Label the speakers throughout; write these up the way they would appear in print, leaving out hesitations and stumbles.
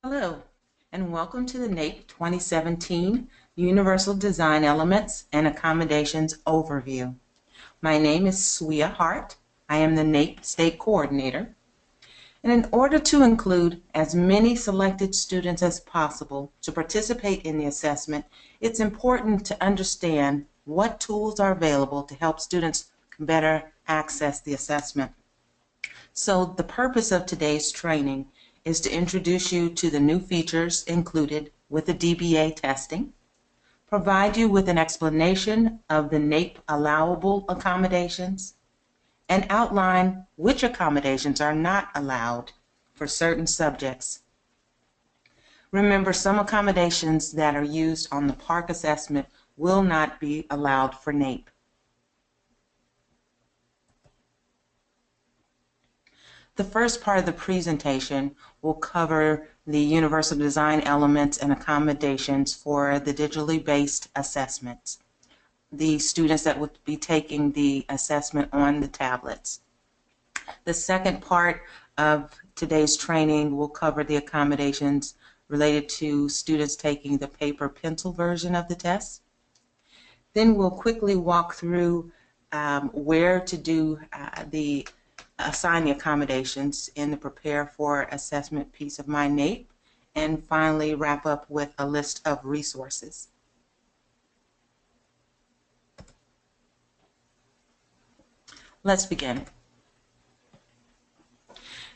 Speaker 1: Hello, and welcome to the NAEP 2017 Universal Design Elements and Accommodations Overview. My name is Swea Hart. I am the NAEP State Coordinator. And in order to include as many selected students as possible to participate in the assessment, it's important to understand what tools are available to help students better access the assessment. So the purpose of today's training is to introduce you to the new features included with the DBA testing, provide you with an explanation of the NAEP allowable accommodations, and outline which accommodations are not allowed for certain subjects. Remember, some accommodations that are used on the PARCC assessment will not be allowed for NAEP. The first part of the presentation will cover the universal design elements and accommodations for the digitally based assessments, the students that would be taking the assessment on the tablets. The second part of today's training will cover the accommodations related to students taking the paper pencil version of the test. Then we'll quickly walk through where to do assign the accommodations in the Prepare for Assessment piece of my NAEP, and finally wrap up with a list of resources. Let's begin.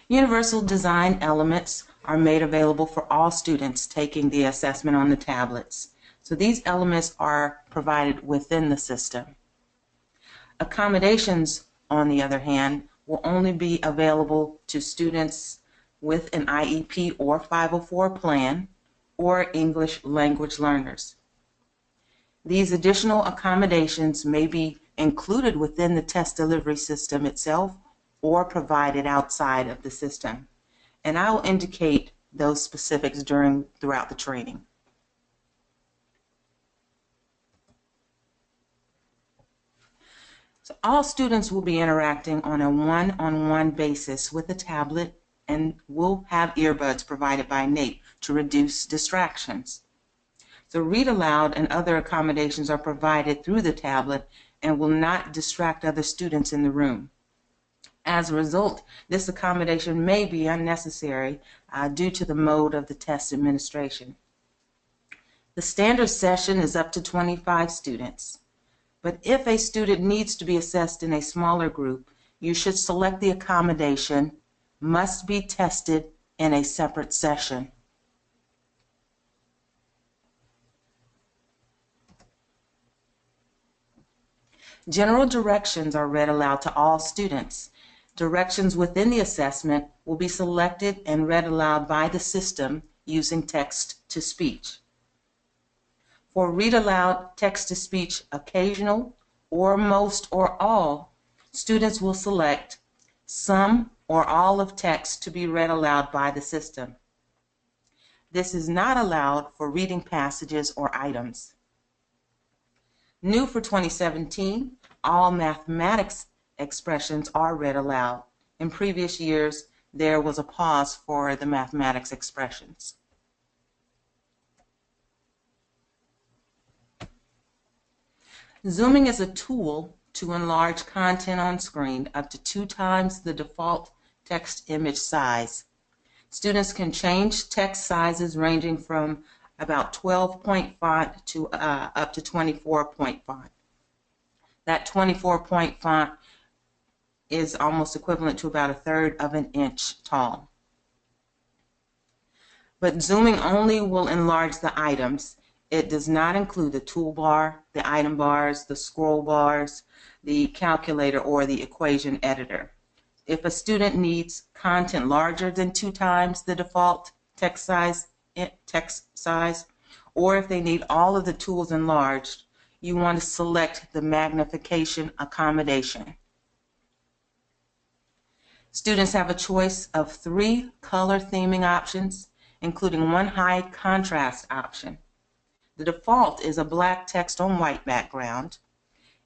Speaker 1: Universal design elements are made available for all students taking the assessment on the tablets. So these elements are provided within the system. Accommodations, on the other hand, will only be available to students with an IEP or 504 plan or English language learners. These additional accommodations may be included within the test delivery system itself or provided outside of the system. And I will indicate those specifics throughout the training. So all students will be interacting on a one-on-one basis with the tablet and will have earbuds provided by NAEP to reduce distractions. So read aloud and other accommodations are provided through the tablet and will not distract other students in the room. As a result, this accommodation may be unnecessary due to the mode of the test administration. The standard session is up to 25 students. But if a student needs to be assessed in a smaller group, you should select the accommodation, must be tested in a separate session. General directions are read aloud to all students. Directions within the assessment will be selected and read aloud by the system using text-to-speech. For read aloud, text-to-speech, occasional, or most or all, students will select some or all of text to be read aloud by the system. This is not allowed for reading passages or items. New for 2017, all mathematics expressions are read aloud. In previous years, there was a pause for the mathematics expressions. Zooming is a tool to enlarge content on screen up to 2 times the default text image size. Students can change text sizes ranging from about 12-point font to up to 24-point font. That 24-point font is almost equivalent to about 1/3 of an inch tall. But zooming only will enlarge the items. It does not include the toolbar, the item bars, the scroll bars, the calculator, or the equation editor. If a student needs content larger than 2 times the default text size, or if they need all of the tools enlarged, you want to select the magnification accommodation. Students have a choice of 3 color theming options, including 1 high contrast option. The default is a black text on white background,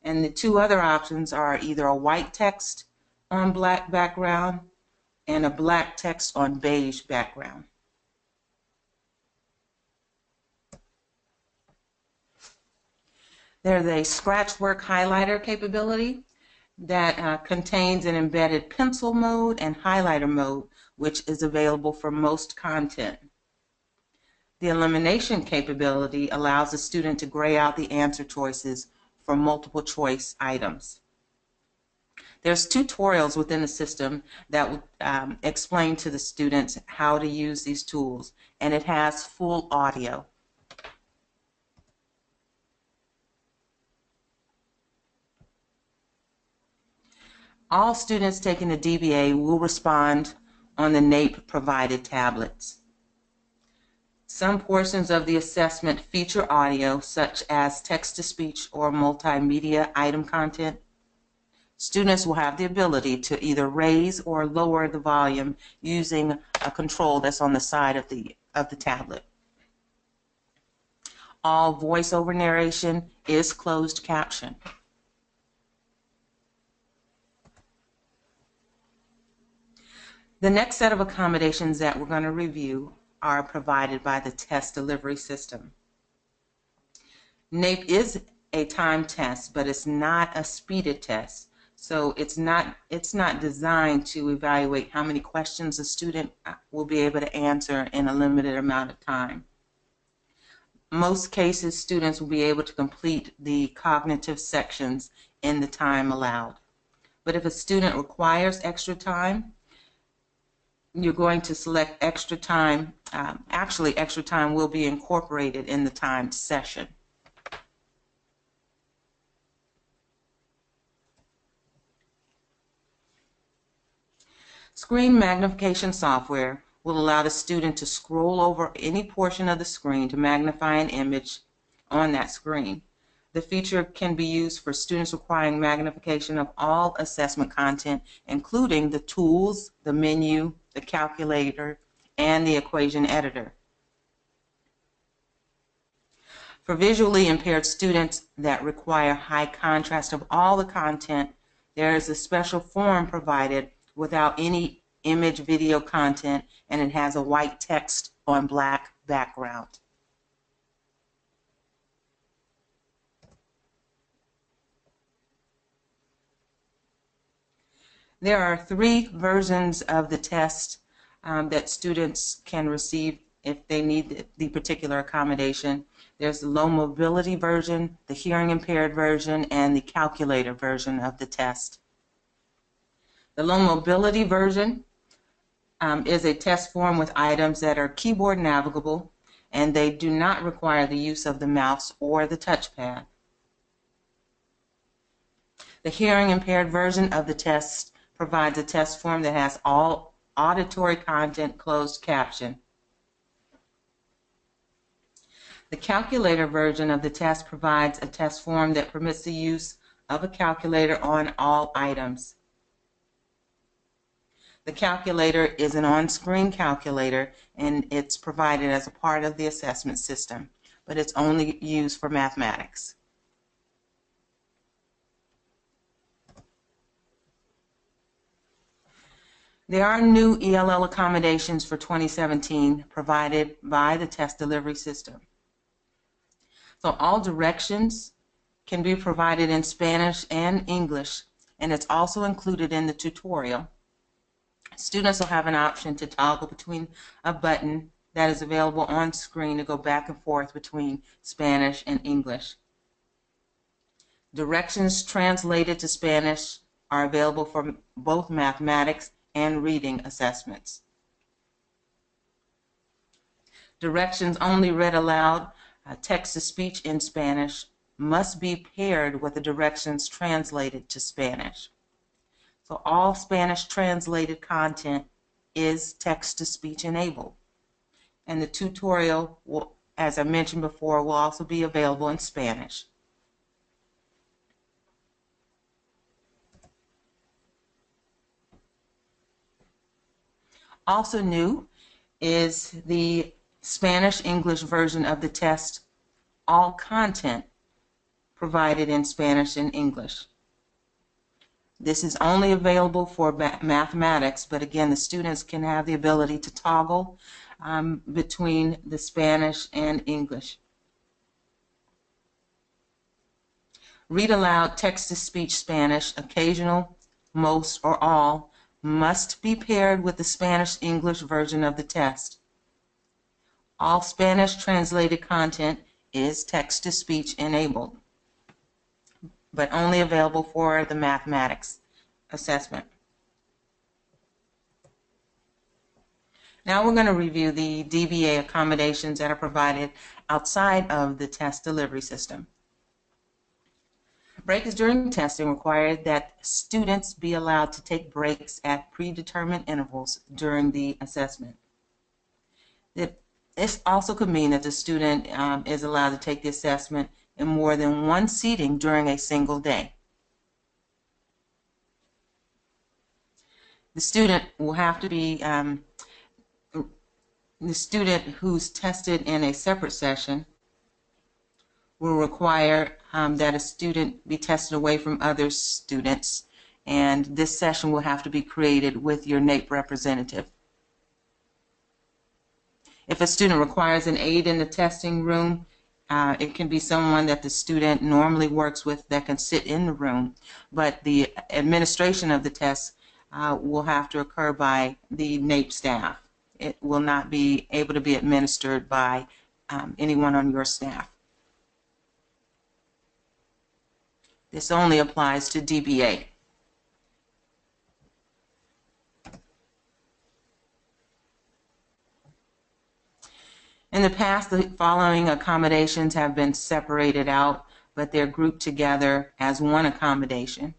Speaker 1: and the 2 other options are either a white text on black background and a black text on beige background. There's a scratchwork highlighter capability that contains an embedded pencil mode and highlighter mode, which is available for most content. The elimination capability allows the student to gray out the answer choices for multiple choice items. There's tutorials within the system that will explain to the students how to use these tools, and it has full audio. All students taking the DBA will respond on the NAEP provided tablets. Some portions of the assessment feature audio, such as text-to-speech or multimedia item content. Students will have the ability to either raise or lower the volume using a control that's on the side of the tablet. All voiceover narration is closed caption. The next set of accommodations that we're going to review are provided by the test delivery system. NAEP is a time test, but it's not a speeded test. So it's not designed to evaluate how many questions a student will be able to answer in a limited amount of time. Most cases, students will be able to complete the cognitive sections in the time allowed. But if a student requires extra time, you're going to select extra time. Actually, extra time will be incorporated in the timed session. Screen magnification software will allow the student to scroll over any portion of the screen to magnify an image on that screen. The feature can be used for students requiring magnification of all assessment content, including the tools, the menu, the calculator, and the equation editor. For visually impaired students that require high contrast of all the content, there is a special form provided without any image video content, and it has a white text on black background. There are 3 versions of the test that students can receive if they need the particular accommodation. There's the low mobility version, the hearing impaired version, and the calculator version of the test. The low mobility version is a test form with items that are keyboard navigable, and they do not require the use of the mouse or the touchpad. The hearing impaired version of the test provides a test form that has all auditory content closed caption. The calculator version of the test provides a test form that permits the use of a calculator on all items. The calculator is an on-screen calculator, and it's provided as a part of the assessment system, but it's only used for mathematics. There are new ELL accommodations for 2017 provided by the test delivery system. So all directions can be provided in Spanish and English, and it's also included in the tutorial. Students will have an option to toggle between a button that is available on screen to go back and forth between Spanish and English. Directions translated to Spanish are available for both mathematics and reading assessments. Directions only read aloud, text-to-speech in Spanish, must be paired with the directions translated to Spanish. So all Spanish translated content is text-to-speech enabled. And the tutorial, will, as I mentioned before, will also be available in Spanish. Also new is the Spanish-English version of the test, all content provided in Spanish and English. This is only available for mathematics, but again, the students can have the ability to toggle between the Spanish and English. Read aloud text-to-speech Spanish, occasional, most, or all, must be paired with the Spanish-English version of the test. All Spanish translated content is text-to-speech enabled, but only available for the mathematics assessment. Now we're going to review the DBA accommodations that are provided outside of the test delivery system. Breaks during testing require that students be allowed to take breaks at predetermined intervals during the assessment. This also could mean that the student is allowed to take the assessment in more than one sitting during a single day. The student will have to be, the student who's tested in a separate session will require that a student be tested away from other students, and this session will have to be created with your NAEP representative. If a student requires an aide in the testing room, it can be someone that the student normally works with that can sit in the room, but the administration of the test will have to occur by the NAEP staff. It will not be able to be administered by anyone on your staff. This only applies to DBA. In the past, the following accommodations have been separated out, but they're grouped together as one accommodation.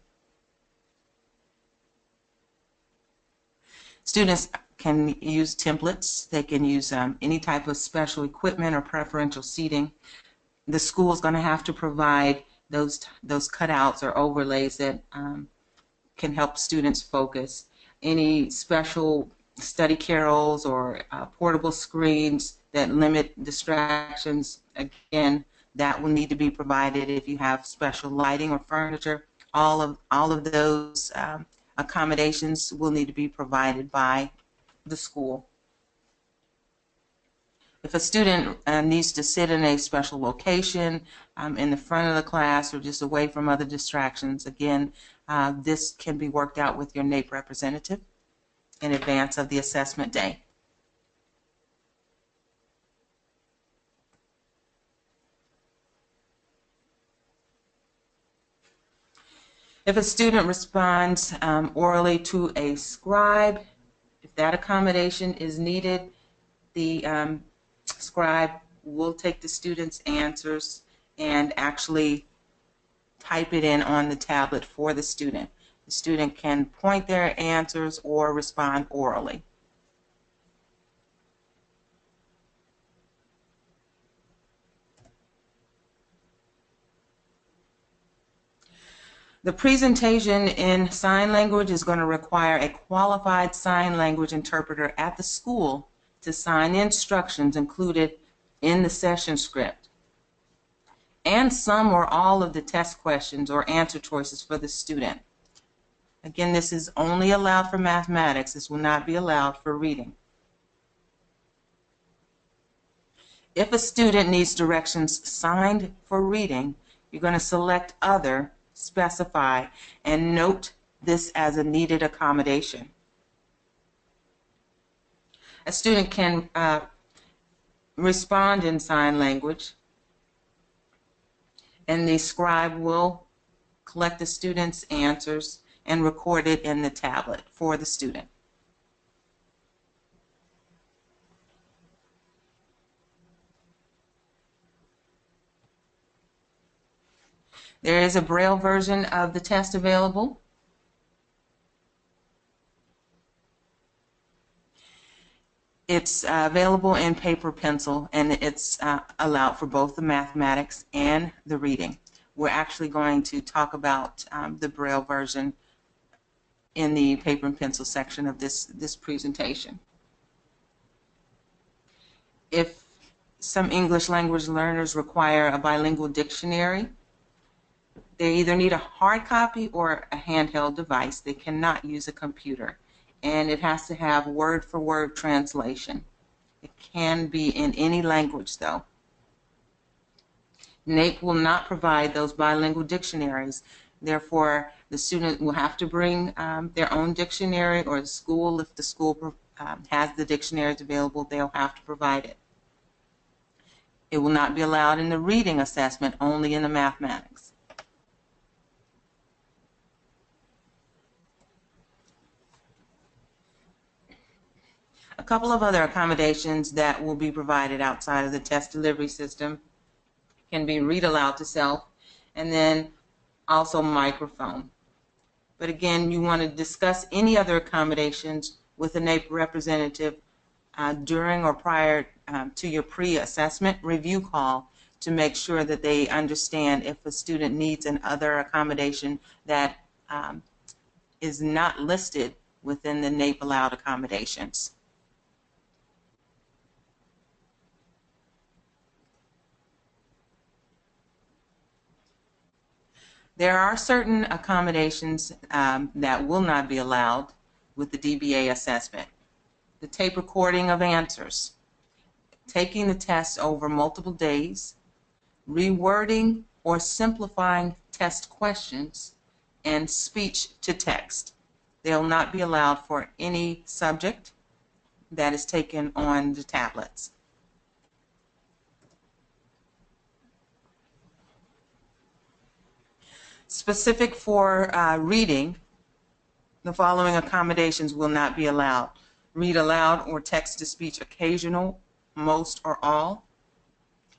Speaker 1: Students can use templates. They can use any type of special equipment or preferential seating. The school is going to have to provide those cutouts or overlays that can help students focus. Any special study carrels or portable screens that limit distractions, again, that will need to be provided. If you have special lighting or furniture, all of those accommodations will need to be provided by the school. If a student needs to sit in a special location, in the front of the class or just away from other distractions, again, this can be worked out with your NAEP representative in advance of the assessment day. If a student responds orally to a scribe, if that accommodation is needed, the scribe will take the student's answers and actually type it in on the tablet for the student. The student can point their answers or respond orally. The presentation in sign language is going to require a qualified sign language interpreter at the school to sign the instructions included in the session script, and some or all of the test questions or answer choices for the student. Again, this is only allowed for mathematics. This will not be allowed for reading. If a student needs directions signed for reading, you're going to select Other, Specify, and note this as a needed accommodation. A student can respond in sign language, and the scribe will collect the student's answers and record it in the tablet for the student. There is a Braille version of the test available. It's available in paper pencil, and it's allowed for both the mathematics and the reading. We're actually going to talk about the Braille version in the paper and pencil section of this presentation. If some English language learners require a bilingual dictionary, they either need a hard copy or a handheld device. They cannot use a computer, and it has to have word-for-word translation. It can be in any language, though. NAEP will not provide those bilingual dictionaries. Therefore, the student will have to bring their own dictionary, or the school, if the school has the dictionaries available, they'll have to provide it. It will not be allowed in the reading assessment, only in the mathematics. A couple of other accommodations that will be provided outside of the test delivery system can be read aloud to self, and then also microphone. But again, you want to discuss any other accommodations with a NAEP representative during or prior to your pre-assessment review call, to make sure that they understand if a student needs an other accommodation that is not listed within the NAEP allowed accommodations. There are certain accommodations that will not be allowed with the DBA assessment. The tape recording of answers, taking the test over multiple days, rewording or simplifying test questions, and speech to text. They will not be allowed for any subject that is taken on the tablets. Specific for reading, the following accommodations will not be allowed: read aloud or text-to-speech occasional, most, or all.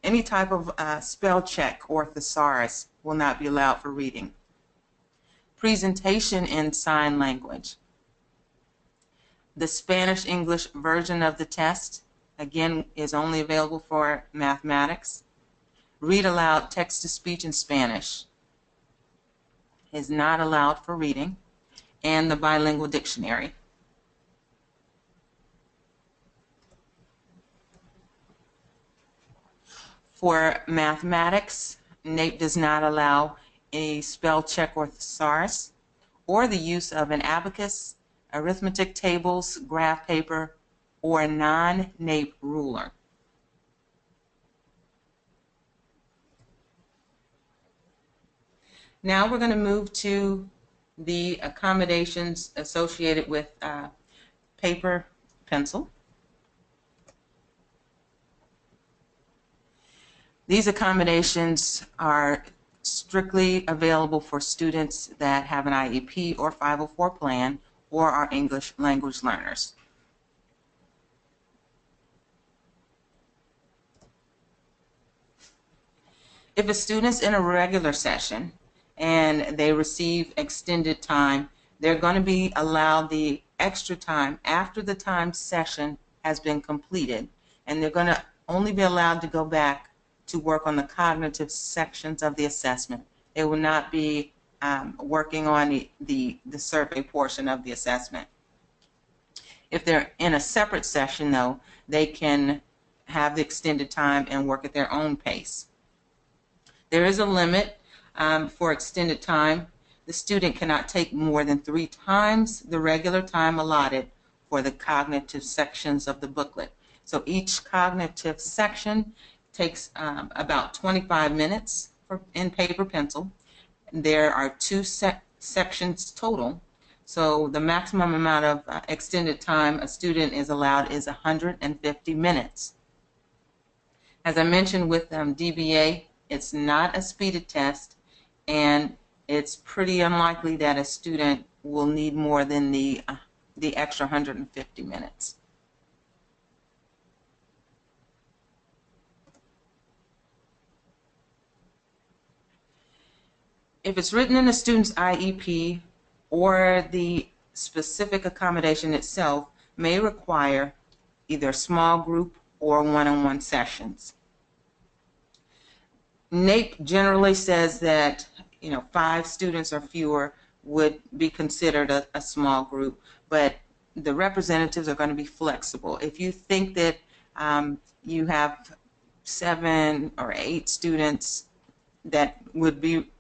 Speaker 1: Any type of spell check or thesaurus will not be allowed for reading. Presentation in sign language. The Spanish-English version of the test, again, is only available for mathematics. Read aloud text-to-speech in Spanish is not allowed for reading, and the bilingual dictionary. For mathematics, NAEP does not allow a spell check or thesaurus, or the use of an abacus, arithmetic tables, graph paper, or a non-NAEP ruler. Now we're going to move to the accommodations associated with paper, pencil. These accommodations are strictly available for students that have an IEP or 504 plan or are English language learners. If a student's in a regular session and they receive extended time, they're going to be allowed the extra time after the time session has been completed, and they're going to only be allowed to go back to work on the cognitive sections of the assessment. They will not be working on the survey portion of the assessment. If they're in a separate session, though, they can have the extended time and work at their own pace. There is a limit for extended time. The student cannot take more than 3 times the regular time allotted for the cognitive sections of the booklet. So each cognitive section takes about 25 minutes in paper pencil. There are 2 sections total, so the maximum amount of extended time a student is allowed is 150 minutes. As I mentioned with DBA, it's not a speeded test, and it's pretty unlikely that a student will need more than the extra 150 minutes. If it's written in a student's IEP, or the specific accommodation itself may require either small group or one-on-one sessions. NAEP generally says that 5 students or fewer would be considered a small group, but the representatives are going to be flexible. If you think that you have 7 or 8 students that would be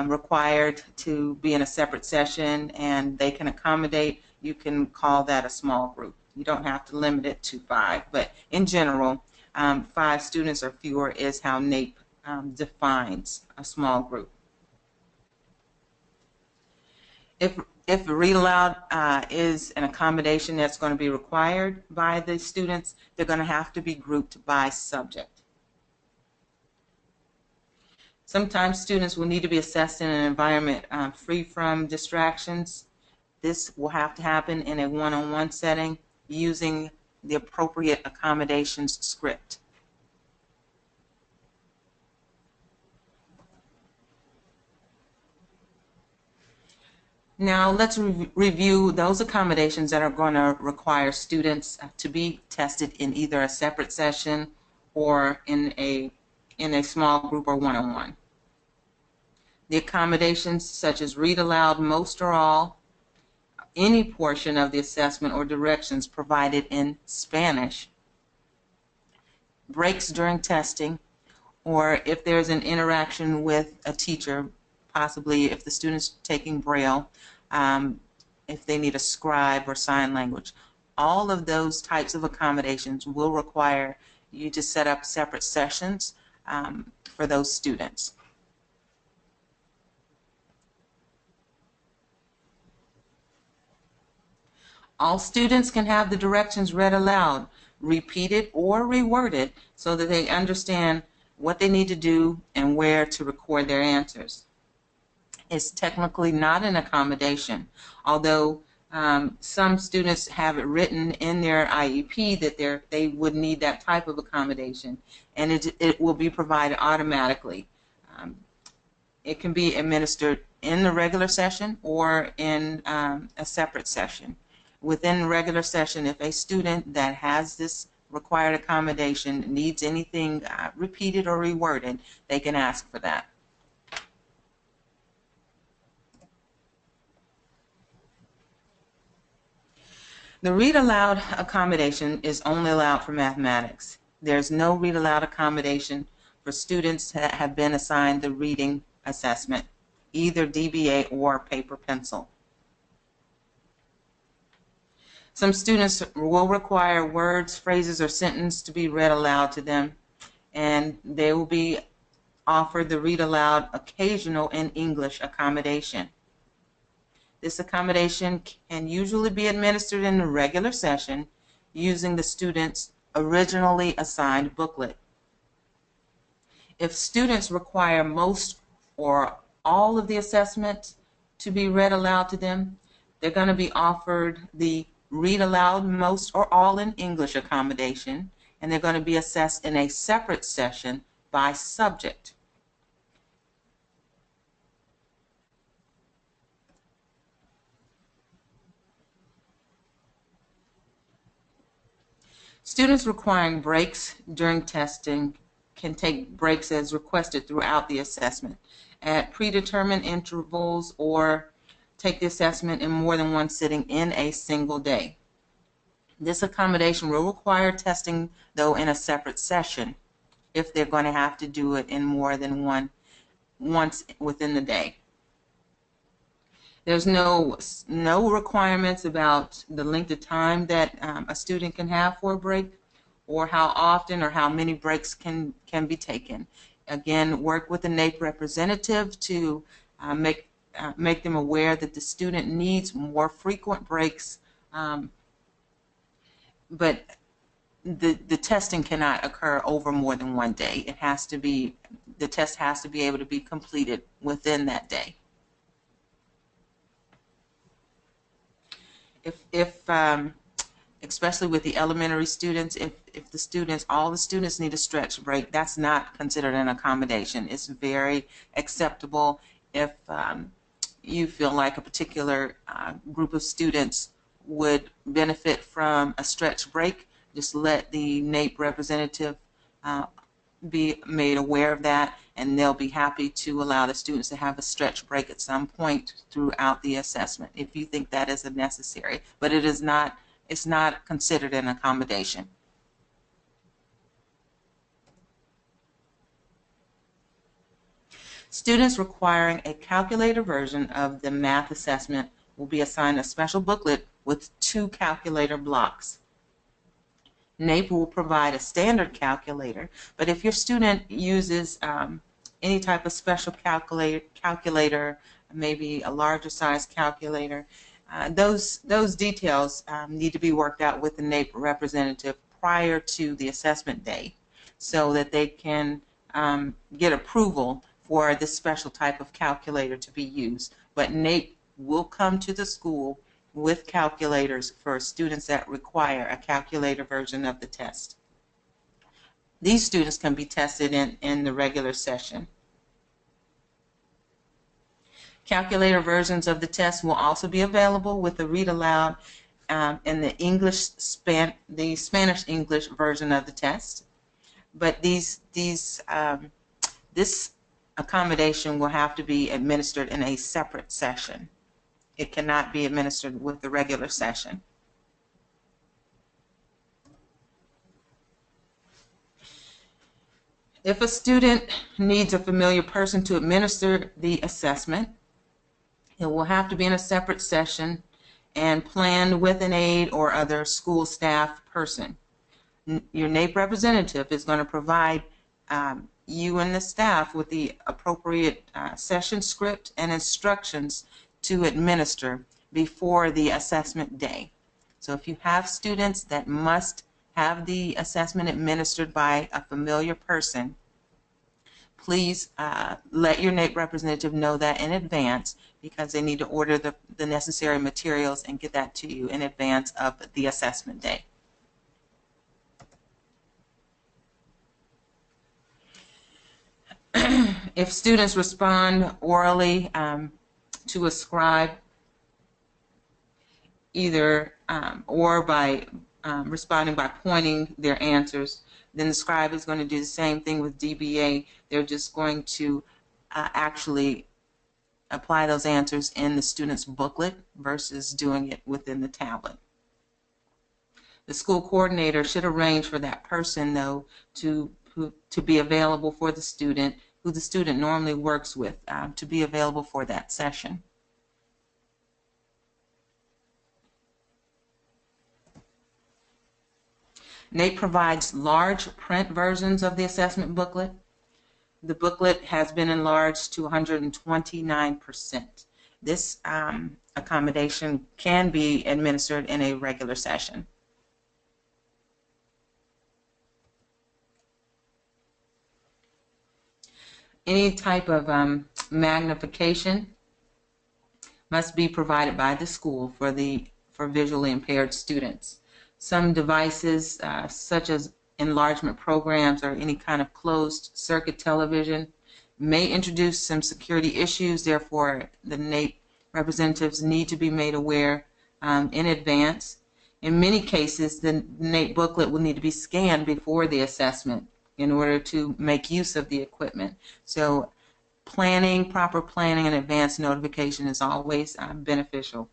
Speaker 1: required to be in a separate session and they can accommodate, you can call that a small group. You don't have to limit it to 5, but in general, 5 students or fewer is how NAEP defines a small group. If read aloud is an accommodation that's going to be required by the students, they're going to have to be grouped by subject. Sometimes students will need to be assessed in an environment free from distractions. This will have to happen in a one-on-one setting using the appropriate accommodations script. Now let's review those accommodations that are going to require students to be tested in either a separate session or in a small group or one-on-one. The accommodations such as read aloud most or all, any portion of the assessment or directions provided in Spanish, breaks during testing, or if there's an interaction with a teacher, possibly if the student's taking Braille, if they need a scribe or sign language. All of those types of accommodations will require you to set up separate sessions for those students. All students can have the directions read aloud, repeated or reworded so that they understand what they need to do and where to record their answers. It's technically not an accommodation, although some students have it written in their IEP that they would need that type of accommodation, and it will be provided automatically. It can be administered in the regular session or in a separate session. Within the regular session, if a student that has this required accommodation needs anything repeated or reworded, they can ask for that. The read aloud accommodation is only allowed for mathematics. There's no read aloud accommodation for students that have been assigned the reading assessment, either DBA or paper pencil. Some students will require words, phrases, or sentences to be read aloud to them, and they will be offered the read aloud occasional in English accommodation. This accommodation can usually be administered in the regular session using the student's originally assigned booklet. If students require most or all of the assessment to be read aloud to them, they're going to be offered the read aloud most or all in English accommodation, and they're going to be assessed in a separate session by subject. Students requiring breaks during testing can take breaks as requested throughout the assessment at predetermined intervals or take the assessment in more than one sitting in a single day. This accommodation will require testing, though, in a separate session if they're going to have to do it in more than once within the day. There's no requirements about the length of time that a student can have for a break or how often or how many breaks can be taken. Again, work with the NAEP representative to make them aware that the student needs more frequent breaks, but the testing cannot occur over more than one day. It has to be, the test has to be able to be completed within that day. Especially with the elementary students, if all the students need a stretch break, that's not considered an accommodation. It's very acceptable if you feel like a particular group of students would benefit from a stretch break. Just let the NAEP representative be made aware of that, and they'll be happy to allow the students to have a stretch break at some point throughout the assessment if you think that is necessary. But it's not considered an accommodation. Students requiring a calculator version of the math assessment will be assigned a special booklet with 2 calculator blocks. NAEP will provide a standard calculator, but if your student uses any type of special calculator, maybe a larger size calculator, those details need to be worked out with the NAEP representative prior to the assessment day so that they can get approval for this special type of calculator to be used. But NAEP will come to the school with calculators for students that require a calculator version of the test. These students can be tested in the regular session. Calculator versions of the test will also be available with the read aloud in the Spanish-English version of the test. But this accommodation will have to be administered in a separate session. It cannot be administered with the regular session. If a student needs a familiar person to administer the assessment, it will have to be in a separate session and planned with an aide or other school staff person. Your NAEP representative is going to provide you and the staff with the appropriate session script and instructions to administer before the assessment day. So if you have students that must have the assessment administered by a familiar person, please let your NAEP representative know that in advance, because they need to order the necessary materials and get that to you in advance of the assessment day. If students respond orally to a scribe, either or by responding by pointing their answers, then the scribe is going to do the same thing with DBA. They're just going to actually apply those answers in the student's booklet versus doing it within the tablet. The school coordinator should arrange for that person, though, to be available for the student, who the student normally works with, to be available for that session. NAEP provides large print versions of the assessment booklet. The booklet has been enlarged to 129%. This accommodation can be administered in a regular session. Any type of magnification must be provided by the school for visually impaired students. Some devices, such as enlargement programs or any kind of closed circuit television, may introduce some security issues. Therefore, the NAEP representatives need to be made aware in advance. In many cases, the NAEP booklet will need to be scanned before the assessment in order to make use of the equipment. So proper planning and advance notification is always beneficial.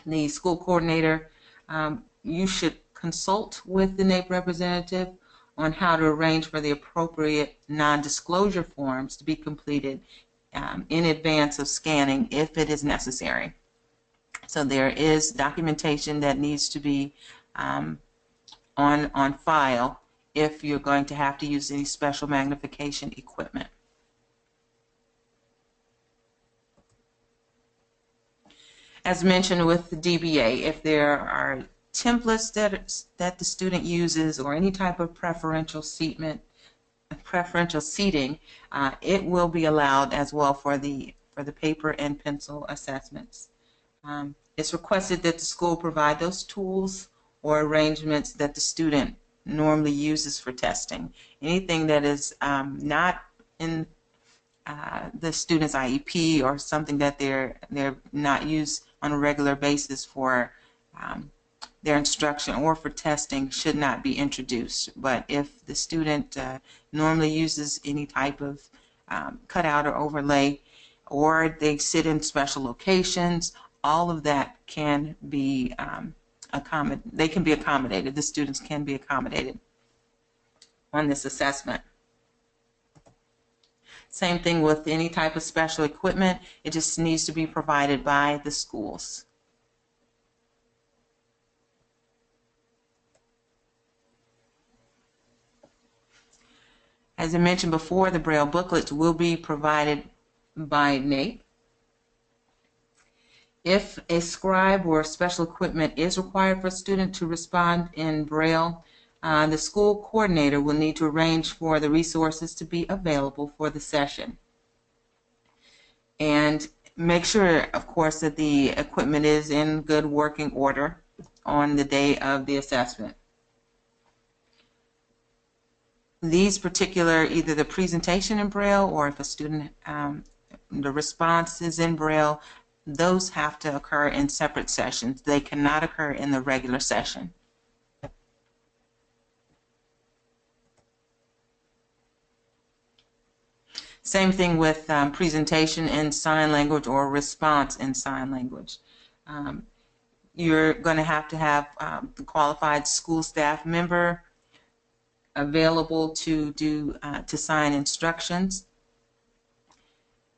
Speaker 1: The school coordinator, you should consult with the NAEP representative on how to arrange for the appropriate non-disclosure forms to be completed in advance of scanning if it is necessary. So there is documentation that needs to be on file if you're going to have to use any special magnification equipment. As mentioned with the DBA, if there are templates that the student uses or any type of preferential seating, it will be allowed as well for the paper and pencil assessments. It's requested that the school provide those tools or arrangements that the student normally uses for testing. Anything that is not in the student's IEP or something that they're not used on a regular basis for their instruction or for testing should not be introduced. But if the student normally uses any type of cutout or overlay, or they sit in special locations, all of that can be accommodated. The students can be accommodated on this assessment. Same thing with any type of special equipment. It just needs to be provided by the schools. As I mentioned before, the Braille booklets will be provided by NAEP. If a scribe or special equipment is required for a student to respond in Braille, the school coordinator will need to arrange for the resources to be available for the session. And make sure, of course, that the equipment is in good working order on the day of the assessment. These particular, either the presentation in Braille or if a student, the response is in Braille, those have to occur in separate sessions. They cannot occur in the regular session. Same thing with presentation in sign language or response in sign language. You're going to have the qualified school staff member available to sign instructions.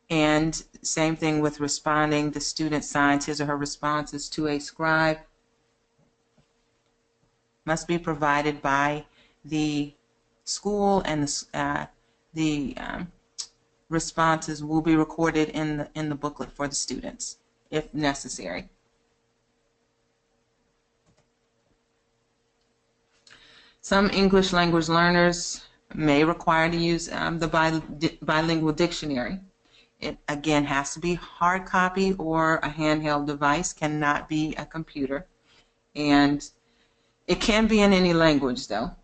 Speaker 1: And same thing with responding. The student signs his or her responses to a scribe. Must be provided by the school, and the responses will be recorded in the booklet for the students if necessary. Some English language learners may require to use the bilingual dictionary. It again has to be hard copy or a handheld device, cannot be a computer. And it can be in any language though.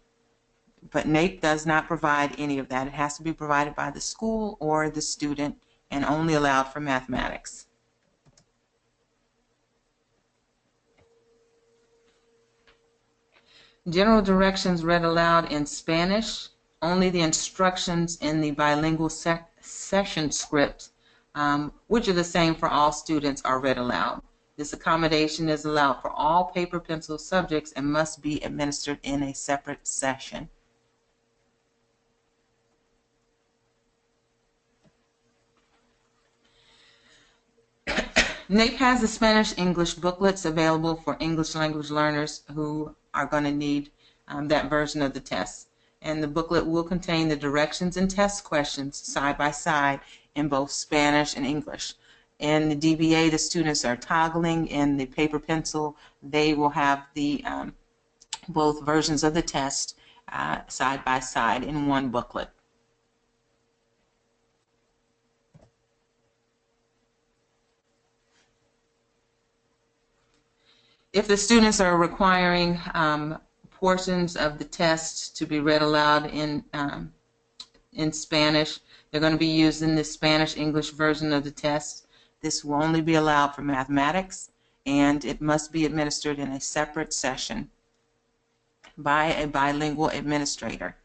Speaker 1: But NAEP does not provide any of that. It has to be provided by the school or the student and only allowed for mathematics. General directions read aloud in Spanish. Only the instructions in the bilingual session script, which are the same for all students, are read aloud. This accommodation is allowed for all paper pencil subjects and must be administered in a separate session. NAEP has the Spanish-English booklets available for English language learners who are going to need that version of the test. And the booklet will contain the directions and test questions side by side in both Spanish and English. In the DBA, the students are toggling. In the paper pencil, they will have the both versions of the test side by side in one booklet. If the students are requiring portions of the test to be read aloud in Spanish, they're going to be using the Spanish-English version of the test. This will only be allowed for mathematics, and it must be administered in a separate session by a bilingual administrator.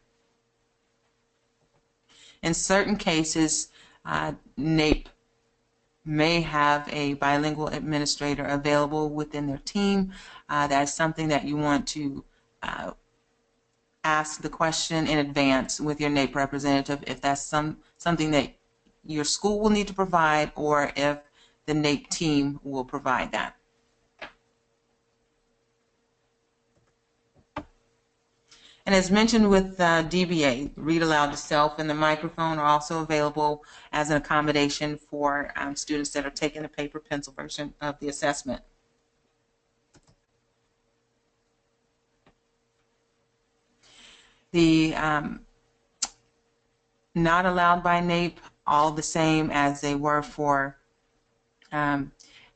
Speaker 1: In certain cases, NAEP may have a bilingual administrator available within their team. That's something that you want to ask the question in advance with your NAEP representative, if that's something that your school will need to provide or if the NAEP team will provide that. And as mentioned with DBA, read aloud to self and the microphone are also available as an accommodation for students that are taking the paper pencil version of the assessment. The not allowed by NAEP, all the same as they were for the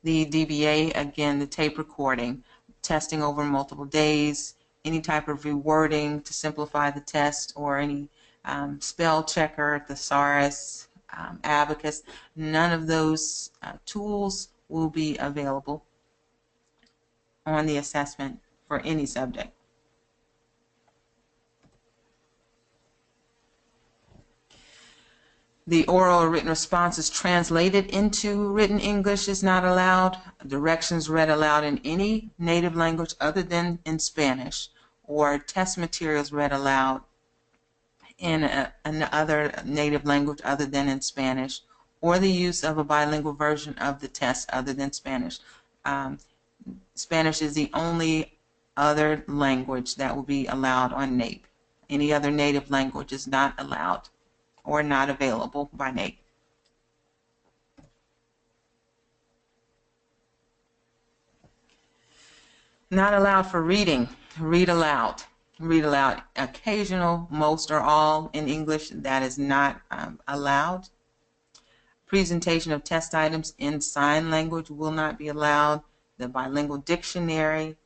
Speaker 1: DBA. Again, the tape recording, testing over multiple days, any type of rewording to simplify the test, or any spell checker, thesaurus, abacus. None of those tools will be available on the assessment for any subject. The oral or written responses translated into written English is not allowed. Directions read aloud in any native language other than in Spanish, or test materials read aloud in another native language other than in Spanish, or the use of a bilingual version of the test other than Spanish. Spanish is the only other language that will be allowed on NAEP Any other native language is not allowed or not available by NAEP. Not allowed for reading. Read aloud. Read aloud. Occasional, most, or all in English, that is not allowed. Presentation of test items in sign language will not be allowed. The bilingual dictionary,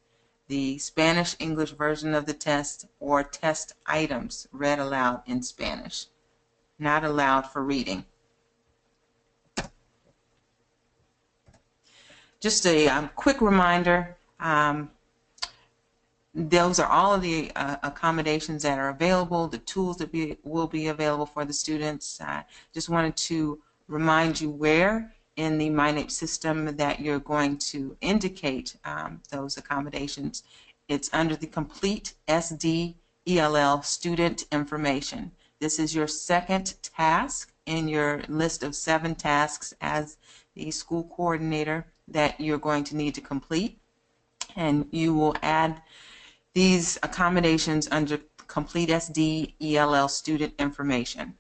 Speaker 1: the Spanish-English version of the test, or test items read aloud in Spanish. Not allowed for reading. Just a quick reminder, those are all of the accommodations that are available, the tools that will be available for the students. Just wanted to remind you where in the NAEP system that you're going to indicate those accommodations. It's under the complete SWDELL student information. This is your second task in your list of 7 tasks as the school coordinator that you're going to need to complete, and you will add these accommodations under complete SWDELL student information.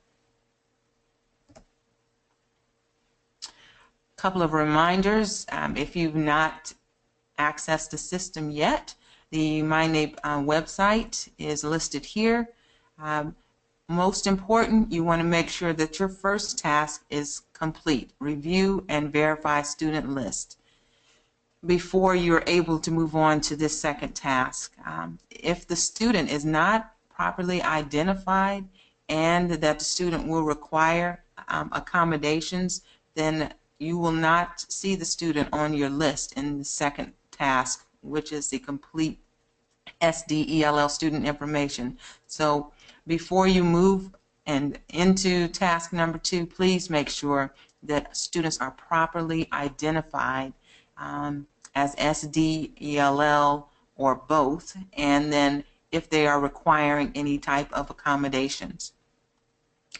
Speaker 1: Couple of reminders, if you've not accessed the system yet, the NAEP website is listed here. Most important, you want to make sure that your first task is complete. Review and verify student list before you're able to move on to this second task. If the student is not properly identified and that the student will require accommodations, then you will not see the student on your list in the second task, which is the complete SWDELL student information. So before you move and into task number 2, please make sure that students are properly identified as SWDELL or both, and then if they are requiring any type of accommodations.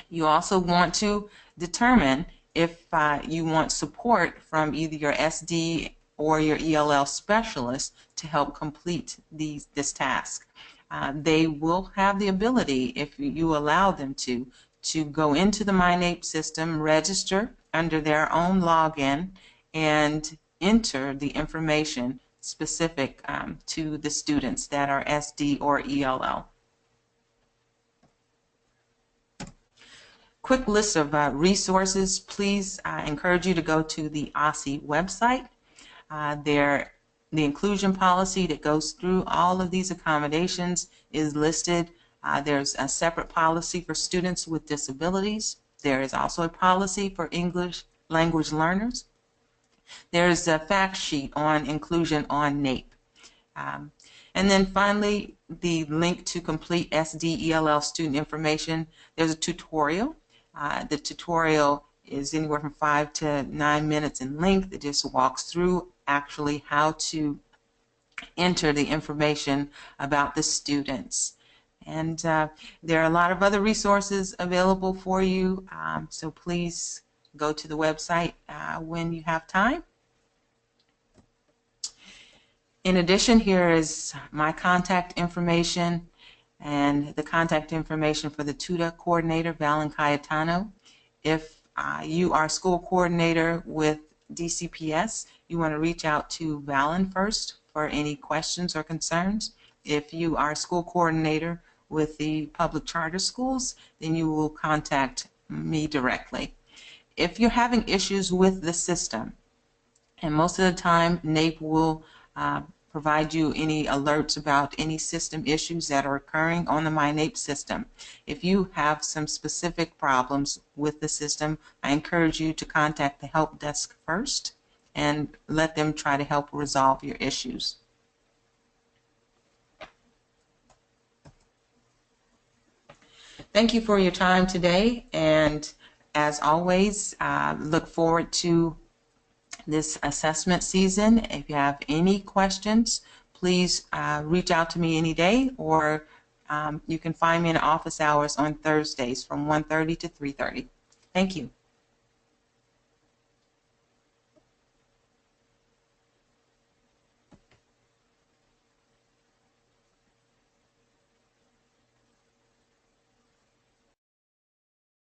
Speaker 1: You also want to determine if you want support from either your SD or your ELL specialist to help complete this task. They will have the ability, if you allow them to go into the NAEP system, register under their own login, and enter the information specific to the students that are SD or ELL. Quick list of resources. Please encourage you to go to the OSSI website. The inclusion policy that goes through all of these accommodations is listed. There's a separate policy for students with disabilities. There is also a policy for English language learners. There's a fact sheet on inclusion on NAEP. And then finally, the link to complete SWDELL student information. There's a tutorial. The tutorial is anywhere from 5 to 9 minutes in length. It just walks through actually how to enter the information about the students. And there are a lot of other resources available for you, so please go to the website when you have time. In addition, here is my contact information and the contact information for the TUTA coordinator, Valen Cayetano. If you are a school coordinator with DCPS, you want to reach out to Valen first for any questions or concerns. If you are a school coordinator with the public charter schools, then you will contact me directly. If you're having issues with the system, and most of the time NAEP will provide you any alerts about any system issues that are occurring on the NAEP system. If you have some specific problems with the system, I encourage you to contact the help desk first and let them try to help resolve your issues. Thank you for your time today, and as always, look forward to this assessment season. If you have any questions, please reach out to me any day, or you can find me in office hours on Thursdays from 1:30 to 3:30. Thank you.